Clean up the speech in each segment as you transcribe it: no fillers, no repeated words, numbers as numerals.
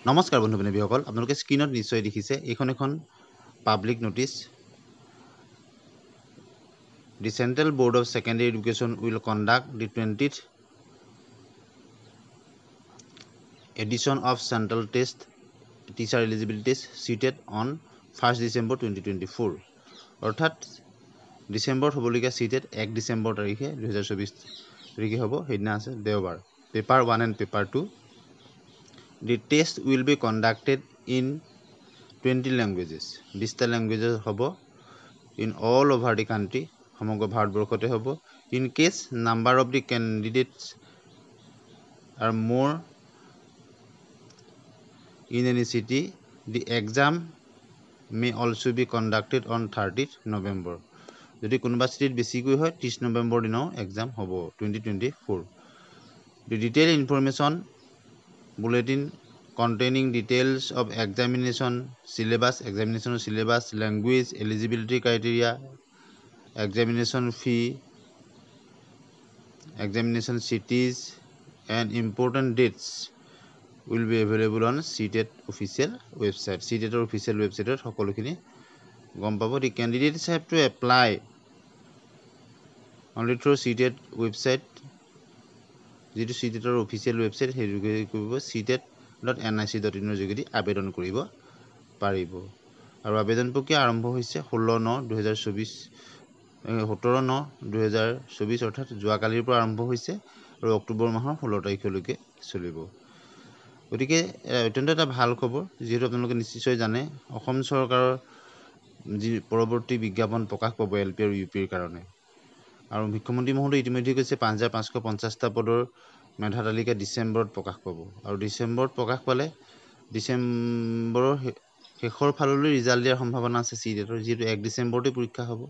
নমস্কাৰ বন্ধু বান্ধৱীসকল আপোনালোকে স্ক্ৰীনত নিশ্চয় দেখিছে এইখন এখন public notice the Central Board of Secondary Education will conduct the 20th edition of Central Test Teacher Eligibility Test CTET on 1 December 2024 অৰ্থাৎ ডিচেম্বৰত হ'বলগীয়া চিটেড 1 ডিচেম্বৰ তাৰিখে 2024 তাৰিখে হ'ব সেইদিনা আছে দেওবাৰ paper 1 and paper 2 The test will be conducted in 20 languages. 20টা languages হ'ব in all over the country. সমগ্ৰ ভাৰতবৰ্ষতে হ'ব. In case number of the candidates are more in any city, the exam may also be conducted on 30th November. যদি কোনোবা চিটিত বেছিকৈ হয় 30 নৱেম্বৰ দিনাও এক্সাম হ'ব 2024. The detailed information bulletin containing details of examination syllabus, language, eligibility criteria, examination fee, examination cities, and important dates will be available on CTET official website. CTET official website সকলোখিনি গম পাব. The candidates have to apply only through CTET website. যিটো CTET official website সেইটো কৰিব CTET.nic.in যোগেদি আবেদন কৰিব পাৰিব আৰু আবেদন প্ৰক্ৰিয়া আৰম্ভ হৈছে 17/9/2024 অৰ্থাৎ যোৱাকালিৰ পৰা আৰম্ভ হৈছে আৰু অক্টোবৰ মাহৰ 16 তাৰিখলৈকে চলিব গতিকে অত্যন্ত এটা ভাল খবৰ যিহেতু আপোনালোকে নিশ্চয় জানে অসম চৰকাৰৰ যি পৰৱৰ্তী বিজ্ঞাপন প্ৰকাশ পাব এলপি আৰু ইউপিৰ কাৰণে আৰু মুখ্যমন্ত্ৰী মহোদয় ইতিমধ্যে কৈছে 5550টা পদৰ মেধা তালিকা ডিচেম্বৰত প্ৰকাশ পাব আৰু ডিচেম্বৰত প্ৰকাশ পালে ডিচেম্বৰৰ শেষৰ ফাললৈ ৰিজাল্ট দিয়াৰ সম্ভাৱনা আছে চিটেটৰ যিহেতু 1 ডিচেম্বৰতে পৰীক্ষা হ'ব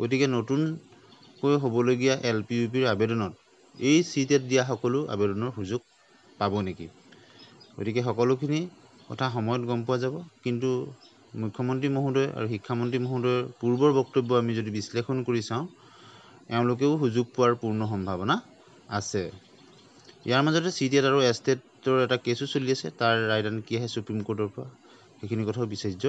গতিকে নতুনকৈ হ'বলগীয়া এলপি ইউপিৰ আবেদনত এই চিটেট দিয়া সকলো আবেদনৰ সুযোগ পাব নেকি গতিকে সকলোখিনি কথা সময়ত গম পোৱা যাব কিন্তু মুখ্যমন্ত্ৰী মহোদয় আৰু শিক্ষামন্ত্ৰী মহোদয়ৰ পূৰ্বৰ বক্তব্য আমি যদি বিশ্লেষণ কৰি চাওঁ এওঁলোকেও সুযোগ পোৱাৰ পূৰ্ণ সম্ভাৱনা আছে ইয়াৰ মাজতে চিটেট আৰু এষ্টেটৰ এটা কেছো চলি আছে তাৰ ৰায়দান কি আহে সুপ্ৰিম কোৰ্টৰ পৰা সেইখিনি কথাও বিচাৰ্য